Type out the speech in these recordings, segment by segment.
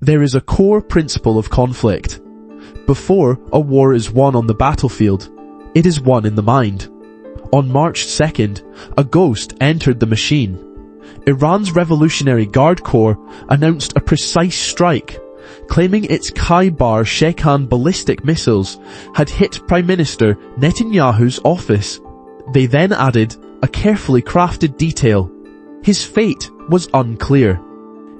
There is a core principle of conflict. Before a war is won on the battlefield, it is won in the mind. On March 2nd, a ghost entered the machine. Iran's Revolutionary Guard Corps announced a precise strike, claiming its Khaybar Shekan ballistic missiles had hit Prime Minister Netanyahu's office. They then added a carefully crafted detail. His fate was unclear.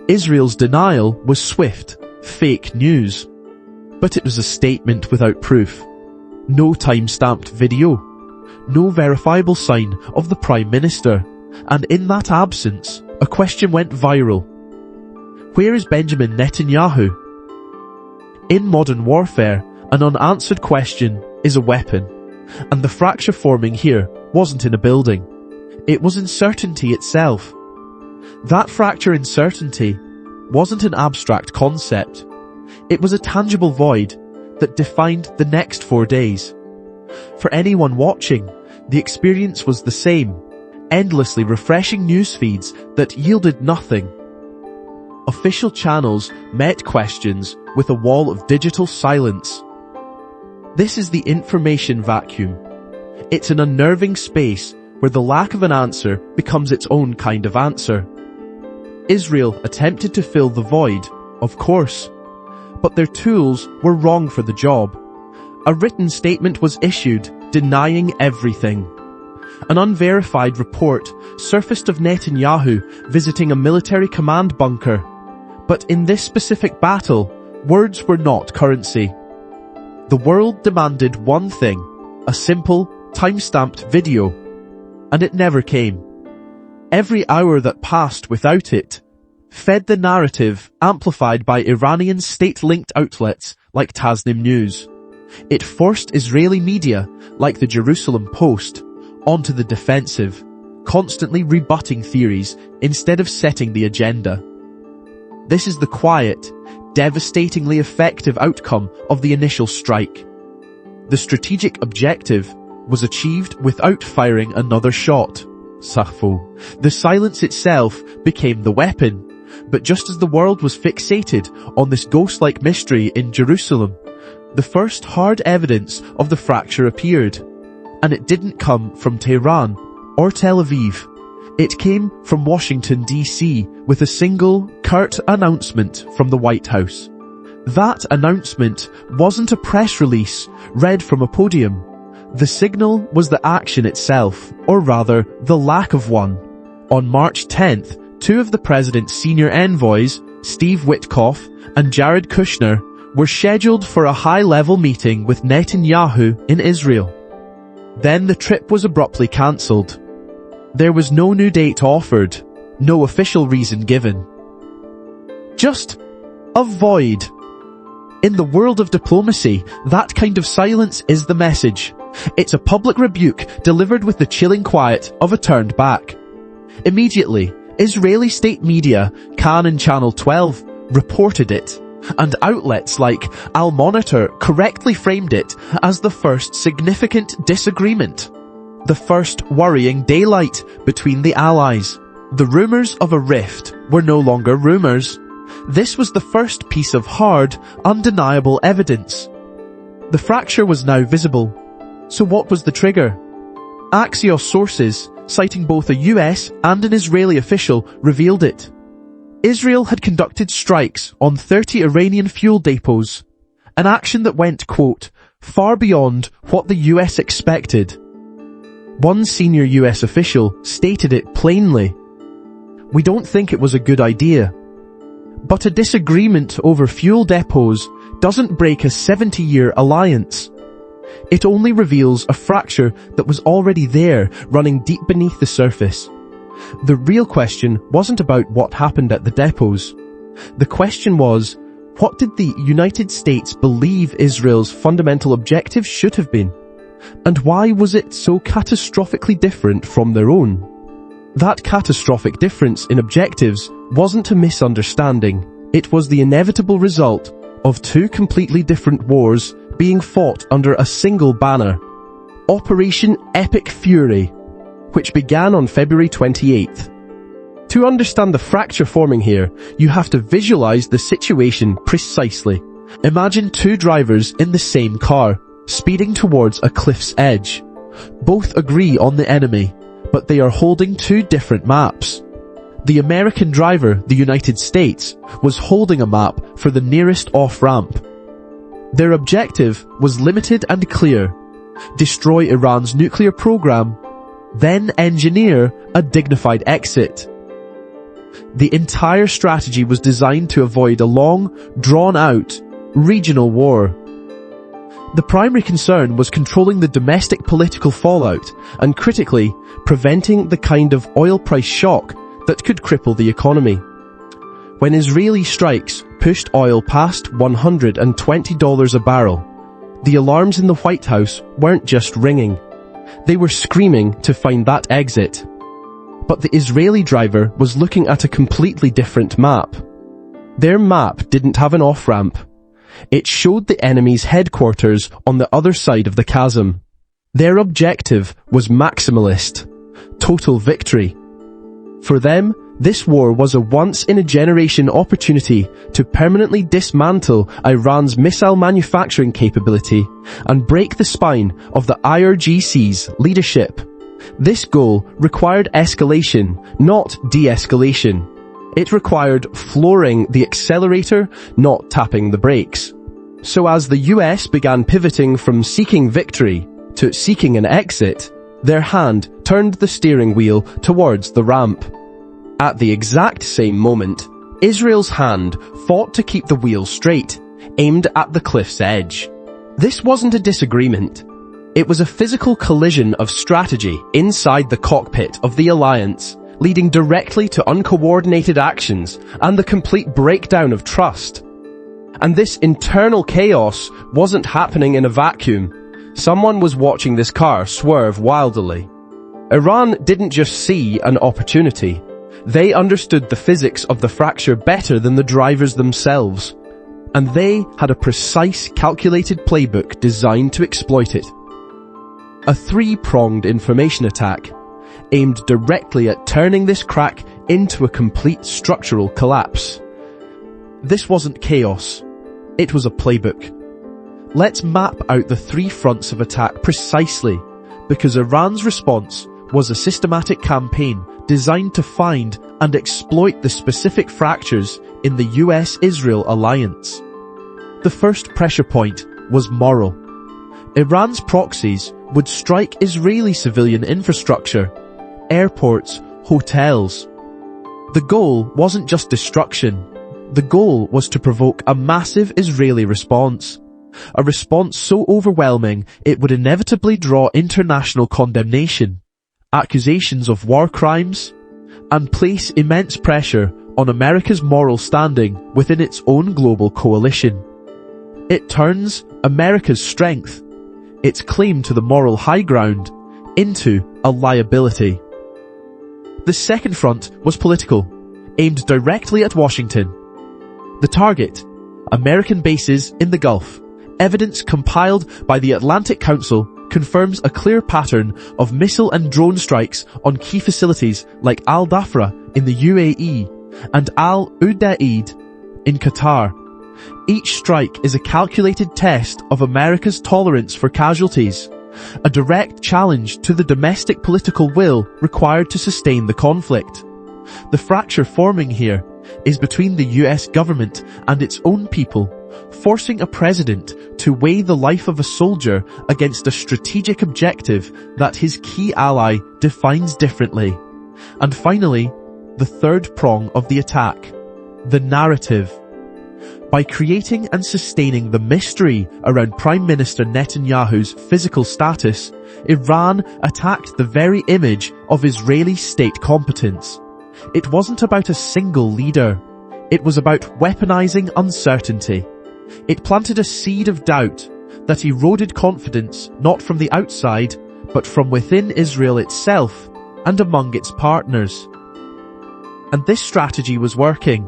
Israel's denial was swift, fake news. But it was a statement without proof. No time-stamped video. No verifiable sign of the Prime Minister. And in that absence, a question went viral. Where is Benjamin Netanyahu? In modern warfare, an unanswered question is a weapon. And the fracture forming here wasn't in a building. It was in certainty itself. That fracture in certainty wasn't an abstract concept. It was a tangible void that defined the next 4 days. For anyone watching, the experience was the same. Endlessly refreshing news feeds that yielded nothing. Official channels met questions with a wall of digital silence. This is the information vacuum. It's an unnerving space where the lack of an answer becomes its own kind of answer. Israel attempted to fill the void, of course, but their tools were wrong for the job. A written statement was issued denying everything. An unverified report surfaced of Netanyahu visiting a military command bunker. But in this specific battle, words were not currency. The world demanded one thing, a simple, time-stamped video. And it never came. Every hour that passed without it fed the narrative amplified by Iranian state-linked outlets like Tasnim News. It forced Israeli media, like the Jerusalem Post, onto the defensive, constantly rebutting theories instead of setting the agenda. This is the quiet, devastatingly effective outcome of the initial strike. The strategic objective was achieved without firing another shot. Sahfo. The silence itself became the weapon, but just as the world was fixated on this ghost-like mystery in Jerusalem, the first hard evidence of the fracture appeared. And it didn't come from Tehran or Tel Aviv. It came from Washington, D.C., with a single, curt announcement from the White House. That announcement wasn't a press release read from a podium. The signal was the action itself, or rather, the lack of one. On March 10th, two of the president's senior envoys, Steve Witkoff and Jared Kushner, were scheduled for a high-level meeting with Netanyahu in Israel. Then the trip was abruptly cancelled. There was no new date offered, no official reason given. Just a void. In the world of diplomacy, that kind of silence is the message. It's a public rebuke delivered with the chilling quiet of a turned back. Immediately, Israeli state media, Kan and Channel 12, reported it, and outlets like Al Monitor correctly framed it as the first significant disagreement, the first worrying daylight between the allies. The rumours of a rift were no longer rumours. This was the first piece of hard, undeniable evidence. The fracture was now visible. So what was the trigger? Axios sources, citing both a US and an Israeli official, revealed it. Israel had conducted strikes on 30 Iranian fuel depots, an action that went, quote, far beyond what the US expected. One senior US official stated it plainly. We don't think it was a good idea. But a disagreement over fuel depots doesn't break a 70-year alliance. It only reveals a fracture that was already there, running deep beneath the surface. The real question wasn't about what happened at the depots. The question was, what did the United States believe Israel's fundamental objective should have been? And why was it so catastrophically different from their own? That catastrophic difference in objectives wasn't a misunderstanding. It was the inevitable result of two completely different wars being fought under a single banner. Operation Epic Fury, which began on February 28th. To understand the fracture forming here, you have to visualize the situation precisely. Imagine two drivers in the same car, speeding towards a cliff's edge. Both agree on the enemy, but they are holding two different maps. The American driver, the United States, was holding a map for the nearest off-ramp. Their objective was limited and clear: destroy Iran's nuclear program, then engineer a dignified exit. The entire strategy was designed to avoid a long, drawn-out, regional war. The primary concern was controlling the domestic political fallout and, critically, preventing the kind of oil price shock that could cripple the economy. When Israeli strikes pushed oil past $120 a barrel, the alarms in the White House weren't just ringing. They were screaming to find that exit. But the Israeli driver was looking at a completely different map. Their map didn't have an off-ramp. It showed the enemy's headquarters on the other side of the chasm. Their objective was maximalist, total victory. For them, this war was a once-in-a-generation opportunity to permanently dismantle Iran's missile manufacturing capability and break the spine of the IRGC's leadership. This goal required escalation, not de-escalation. It required flooring the accelerator, not tapping the brakes. So as the US began pivoting from seeking victory to seeking an exit, their hand turned the steering wheel towards the ramp. At the exact same moment, Israel's hand fought to keep the wheel straight, aimed at the cliff's edge. This wasn't a disagreement. It was a physical collision of strategy inside the cockpit of the alliance, leading directly to uncoordinated actions and the complete breakdown of trust. And this internal chaos wasn't happening in a vacuum. Someone was watching this car swerve wildly. Iran didn't just see an opportunity. They understood the physics of the fracture better than the drivers themselves. And they had a precise, calculated playbook designed to exploit it. A three-pronged information attack, aimed directly at turning this crack into a complete structural collapse. This wasn't chaos. It was a playbook. Let's map out the three fronts of attack precisely, because Iran's response was a systematic campaign designed to find and exploit the specific fractures in the US-Israel alliance. The first pressure point was moral. Iran's proxies would strike Israeli civilian infrastructure, airports, hotels. The goal wasn't just destruction. The goal was to provoke a massive Israeli response. A response so overwhelming it would inevitably draw international condemnation, accusations of war crimes, and place immense pressure on America's moral standing within its own global coalition. It turns America's strength, its claim to the moral high ground, into a liability. The second front was political, aimed directly at Washington. The target, American bases in the Gulf. Evidence compiled by the Atlantic Council confirms a clear pattern of missile and drone strikes on key facilities like Al Dhafra in the UAE and Al Udeid in Qatar. Each strike is a calculated test of America's tolerance for casualties, a direct challenge to the domestic political will required to sustain the conflict. The fracture forming here is between the US government and its own people, forcing a president to weigh the life of a soldier against a strategic objective that his key ally defines differently. And finally, the third prong of the attack, the narrative. By creating and sustaining the mystery around Prime Minister Netanyahu's physical status, Iran attacked the very image of Israeli state competence. It wasn't about a single leader. It was about weaponizing uncertainty. It planted a seed of doubt that eroded confidence not from the outside, but from within Israel itself and among its partners. And this strategy was working.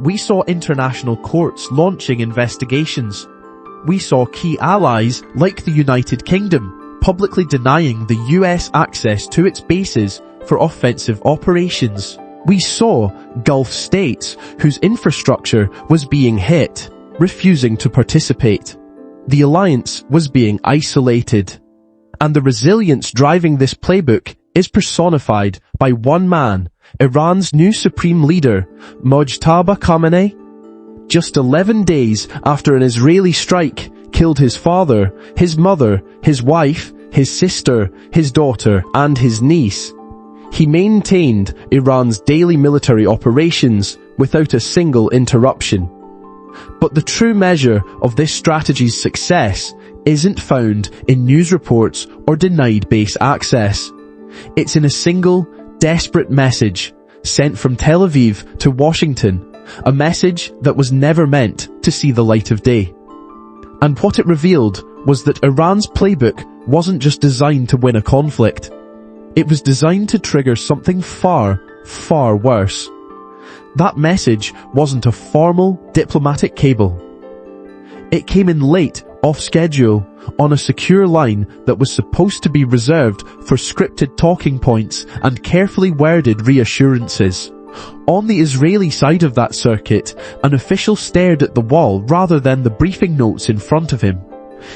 We saw international courts launching investigations. We saw key allies like the United Kingdom publicly denying the US access to its bases for offensive operations. We saw Gulf states whose infrastructure was being hit, refusing to participate. The alliance was being isolated. And the resilience driving this playbook is personified by one man, Iran's new supreme leader, Mojtaba Khamenei. Just 11 days after an Israeli strike killed his father, his mother, his wife, his sister, his daughter, and his niece, he maintained Iran's daily military operations without a single interruption. But the true measure of this strategy's success isn't found in news reports or denied base access. It's in a single, desperate message sent from Tel Aviv to Washington, a message that was never meant to see the light of day. And what it revealed was that Iran's playbook wasn't just designed to win a conflict. It was designed to trigger something far, far worse. That message wasn't a formal diplomatic cable. It came in late, off schedule, on a secure line that was supposed to be reserved for scripted talking points and carefully worded reassurances. On the Israeli side of that circuit, an official stared at the wall rather than the briefing notes in front of him.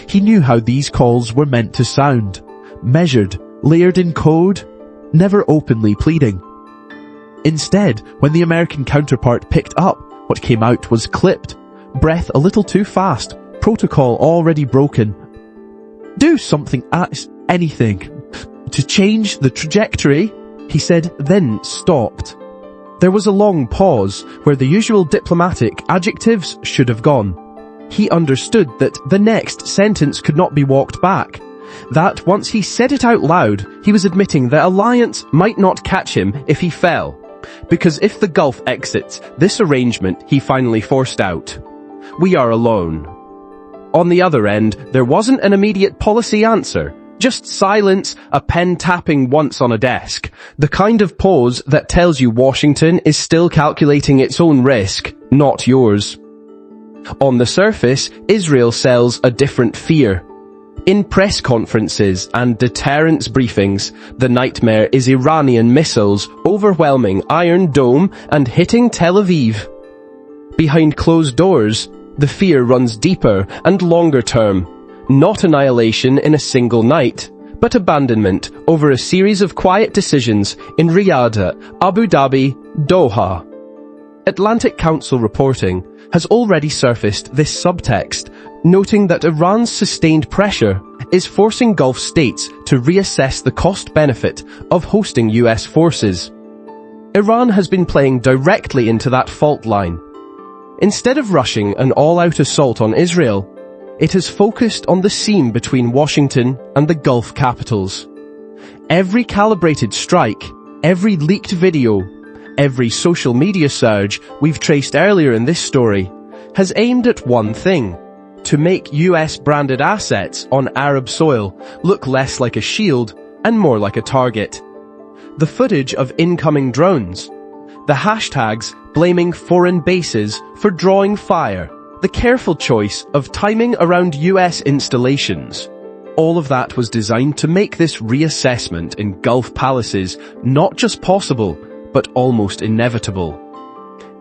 He knew how these calls were meant to sound. Measured, layered in code, never openly pleading. Instead, when the American counterpart picked up, what came out was clipped, breath a little too fast, protocol already broken. Do something, anything, to change the trajectory, he said, then stopped. There was a long pause where the usual diplomatic adjectives should have gone. He understood that the next sentence could not be walked back. That once he said it out loud, he was admitting the alliance might not catch him if he fell. Because if the Gulf exits this arrangement, he finally forced out, "We are alone." On the other end, there wasn't an immediate policy answer. Just silence, a pen tapping once on a desk. The kind of pause that tells you Washington is still calculating its own risk, not yours. On the surface, Israel sells a different fear. In press conferences and deterrence briefings, the nightmare is Iranian missiles overwhelming Iron Dome and hitting Tel Aviv. Behind closed doors, the fear runs deeper and longer term. Not annihilation in a single night, but abandonment over a series of quiet decisions in Riyadh, Abu Dhabi, Doha. Atlantic Council reporting has already surfaced this subtext, noting that Iran's sustained pressure is forcing Gulf states to reassess the cost-benefit of hosting US forces. Iran has been playing directly into that fault line. Instead of rushing an all-out assault on Israel, it has focused on the seam between Washington and the Gulf capitals. Every calibrated strike, every leaked video, every social media surge we've traced earlier in this story has aimed at one thing: to make US-branded assets on Arab soil look less like a shield and more like a target. The footage of incoming drones, the hashtags blaming foreign bases for drawing fire, the careful choice of timing around US installations. All of that was designed to make this reassessment in Gulf palaces not just possible, but almost inevitable.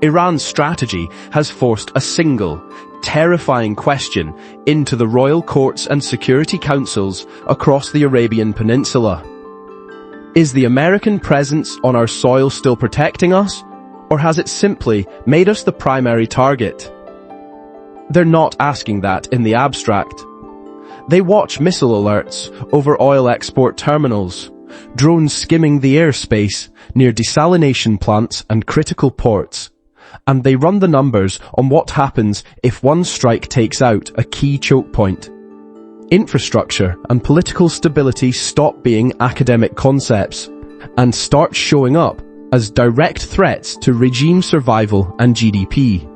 Iran's strategy has forced a single, terrifying question into the royal courts and security councils across the Arabian Peninsula. Is the American presence on our soil still protecting us, or has it simply made us the primary target? They're not asking that in the abstract. They watch missile alerts over oil export terminals, drones skimming the airspace near desalination plants and critical ports, and they run the numbers on what happens if one strike takes out a key choke point. Infrastructure and political stability stop being academic concepts and start showing up as direct threats to regime survival and GDP.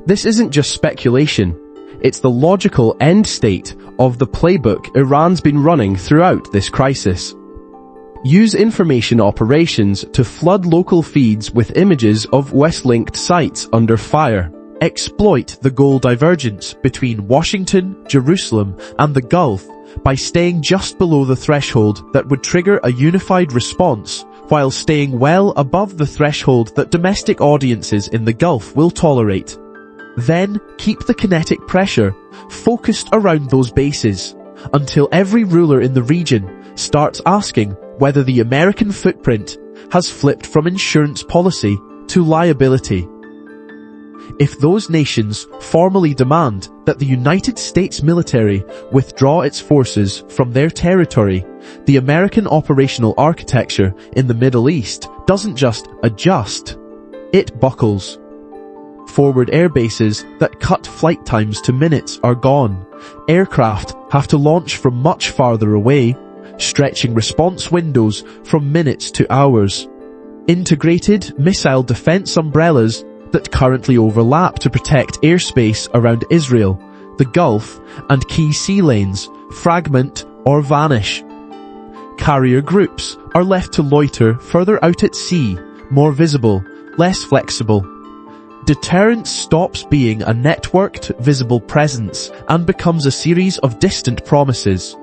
This isn't just speculation, it's the logical end state of the playbook Iran's been running throughout this crisis. Use information operations to flood local feeds with images of West-linked sites under fire. Exploit the goal divergence between Washington, Jerusalem, and the Gulf by staying just below the threshold that would trigger a unified response while staying well above the threshold that domestic audiences in the Gulf will tolerate. Then keep the kinetic pressure focused around those bases until every ruler in the region starts asking whether the American footprint has flipped from insurance policy to liability. If those nations formally demand that the United States military withdraw its forces from their territory, the American operational architecture in the Middle East doesn't just adjust, it buckles. Forward air bases that cut flight times to minutes are gone. Aircraft have to launch from much farther away, stretching response windows from minutes to hours. Integrated missile defense umbrellas that currently overlap to protect airspace around Israel, the Gulf, and key sea lanes fragment or vanish. Carrier groups are left to loiter further out at sea, more visible, less flexible. Deterrence stops being a networked, visible presence and becomes a series of distant promises.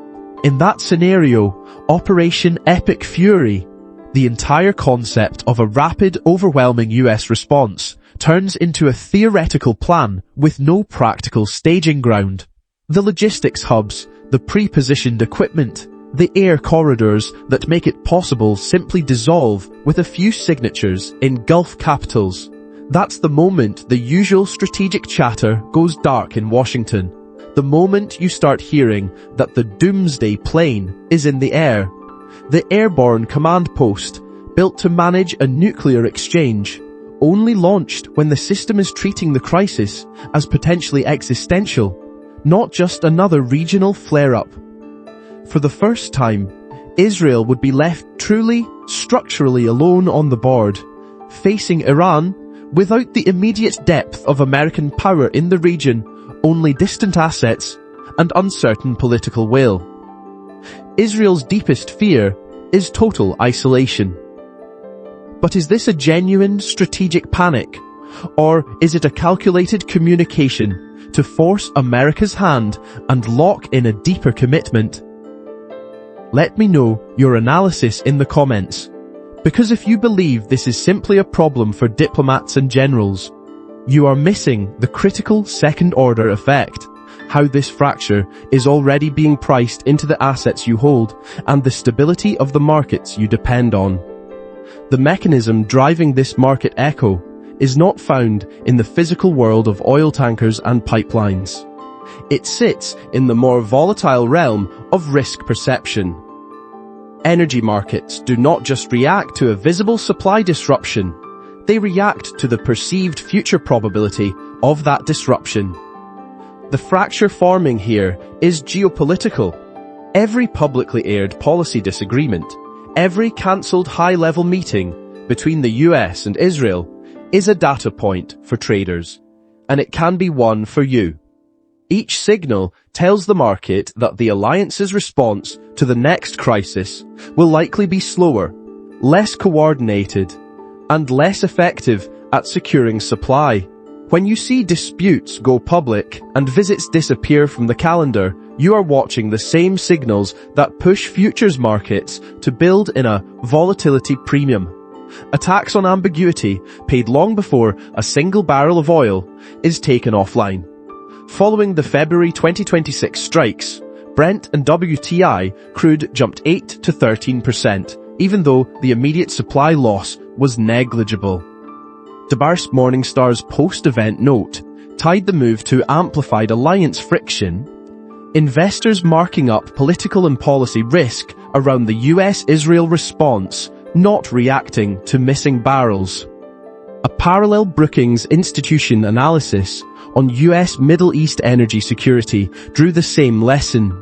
In that scenario, Operation Epic Fury, the entire concept of a rapid, overwhelming US response, turns into a theoretical plan with no practical staging ground. The logistics hubs, the pre-positioned equipment, the air corridors that make it possible simply dissolve with a few signatures in Gulf capitals. That's the moment the usual strategic chatter goes dark in Washington. The moment you start hearing that the doomsday plane is in the air. The airborne command post, built to manage a nuclear exchange, only launched when the system is treating the crisis as potentially existential, not just another regional flare-up. For the first time, Israel would be left truly, structurally alone on the board, facing Iran without the immediate depth of American power in the region, only distant assets and uncertain political will. Israel's deepest fear is total isolation. But is this a genuine strategic panic, or is it a calculated communication to force America's hand and lock in a deeper commitment? Let me know your analysis in the comments, because if you believe this is simply a problem for diplomats and generals, you are missing the critical second-order effect, how this fracture is already being priced into the assets you hold and the stability of the markets you depend on. The mechanism driving this market echo is not found in the physical world of oil tankers and pipelines. It sits in the more volatile realm of risk perception. Energy markets do not just react to a visible supply disruption, they react to the perceived future probability of that disruption. The fracture forming here is geopolitical. Every publicly aired policy disagreement, every cancelled high-level meeting between the US and Israel is a data point for traders, and it can be one for you. Each signal tells the market that the alliance's response to the next crisis will likely be slower, less coordinated, and less effective at securing supply. When you see disputes go public and visits disappear from the calendar, you are watching the same signals that push futures markets to build in a volatility premium. A tax on ambiguity paid long before a single barrel of oil is taken offline. Following the February 2026 strikes, Brent and WTI crude jumped 8 to 13%, even though the immediate supply loss was negligible. Divergence Morningstar's post-event note tied the move to amplified alliance friction, investors marking up political and policy risk around the US-Israel response, not reacting to missing barrels. A parallel Brookings Institution analysis on US Middle East energy security drew the same lesson.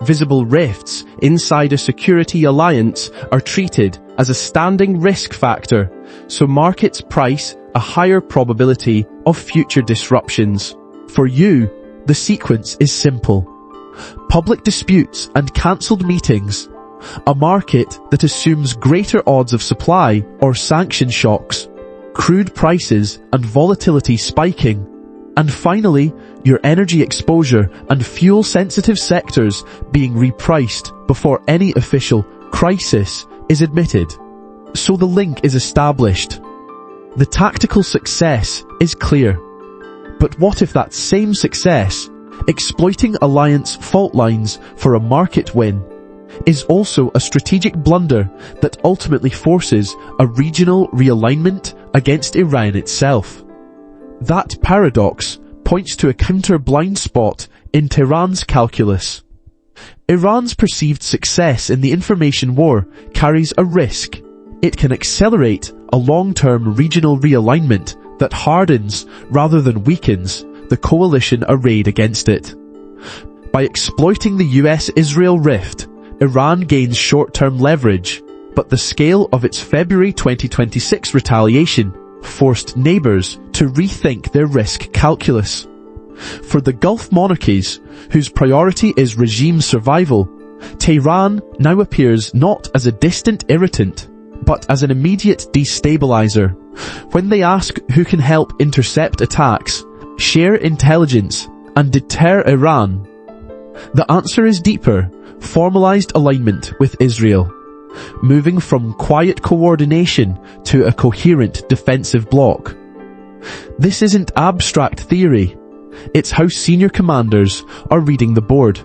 Visible rifts inside a security alliance are treated as a standing risk factor, so markets price a higher probability of future disruptions. For you, the sequence is simple. Public disputes and cancelled meetings, a market that assumes greater odds of supply or sanction shocks, crude prices and volatility spiking, and finally, your energy exposure and fuel-sensitive sectors being repriced before any official crisis is admitted. So the link is established. The tactical success is clear. But what if that same success, exploiting alliance fault lines for a market win, is also a strategic blunder that ultimately forces a regional realignment against Iran itself? That paradox points to a counter-blind spot in Tehran's calculus. Iran's perceived success in the information war carries a risk. It can accelerate a long-term regional realignment that hardens rather than weakens the coalition arrayed against it. By exploiting the US-Israel rift, Iran gains short-term leverage, but the scale of its February 2026 retaliation forced neighbours to rethink their risk calculus. For the Gulf monarchies, whose priority is regime survival, Tehran now appears not as a distant irritant, but as an immediate destabilizer. When they ask who can help intercept attacks, share intelligence, and deter Iran, the answer is deeper, formalized alignment with Israel, moving from quiet coordination to a coherent defensive bloc. This isn't abstract theory. It's how senior commanders are reading the board.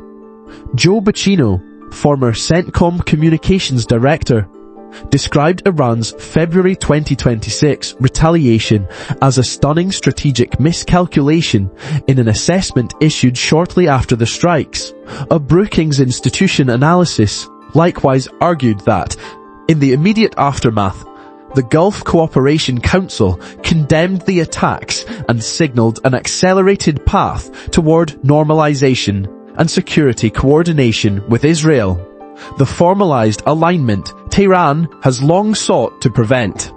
Joe Bacino, former CENTCOM communications director, described Iran's February 2026 retaliation as a stunning strategic miscalculation in an assessment issued shortly after the strikes. A Brookings Institution analysis likewise argued that, in the immediate aftermath, the Gulf Cooperation Council condemned the attacks and signalled an accelerated path toward normalization and security coordination with Israel, the formalized alignment Tehran has long sought to prevent.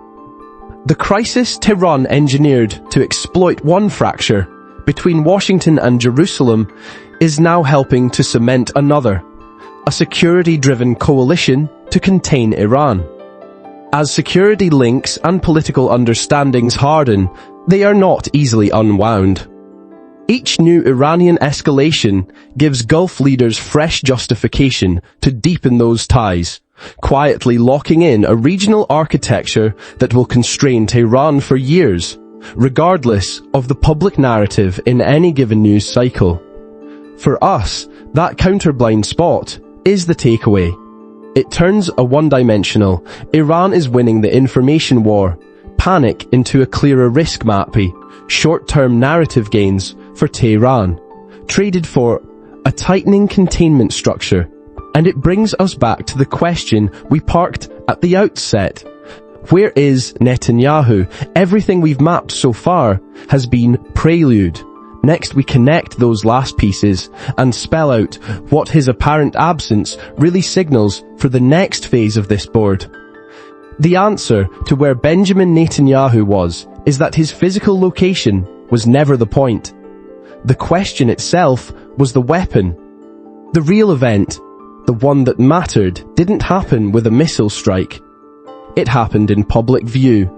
The crisis Tehran engineered to exploit one fracture between Washington and Jerusalem is now helping to cement another, a security-driven coalition to contain Iran. As security links and political understandings harden, they are not easily unwound. Each new Iranian escalation gives Gulf leaders fresh justification to deepen those ties, quietly locking in a regional architecture that will constrain Tehran for years, regardless of the public narrative in any given news cycle. For us, that counterblind spot is the takeaway. It turns a one-dimensional, Iran is winning the information war, panic into a clearer risk mappy, short-term narrative gains for Tehran, traded for a tightening containment structure. And it brings us back to the question we parked at the outset. Where is Netanyahu? Everything we've mapped so far has been prelude. Next we connect those last pieces and spell out what his apparent absence really signals for the next phase of this board. The answer to where Benjamin Netanyahu was is that his physical location was never the point. The question itself was the weapon. The real event, the one that mattered, didn't happen with a missile strike. It happened in public view,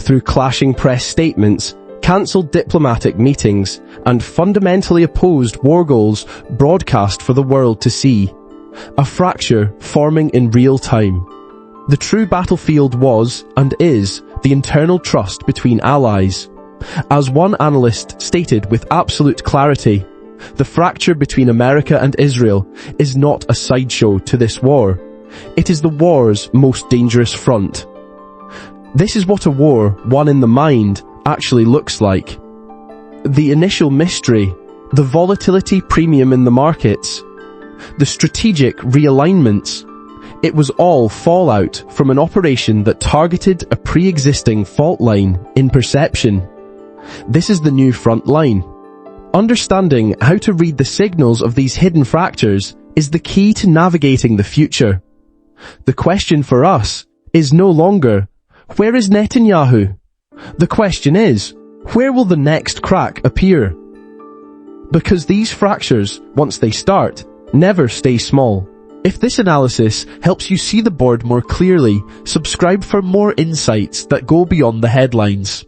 through clashing press statements, cancelled diplomatic meetings, and fundamentally opposed war goals broadcast for the world to see. A fracture forming in real time. The true battlefield was, and is, the internal trust between allies. As one analyst stated with absolute clarity, the fracture between America and Israel is not a sideshow to this war. It is the war's most dangerous front. This is what a war won in the mind actually looks like. The initial mystery, the volatility premium in the markets, the strategic realignments, it was all fallout from an operation that targeted a pre-existing fault line in perception. This is the new front line. Understanding how to read the signals of these hidden fractures is the key to navigating the future. The question for us is no longer, where is Netanyahu? The question is, where will the next crack appear? Because these fractures, once they start, never stay small. If this analysis helps you see the board more clearly, subscribe for more insights that go beyond the headlines.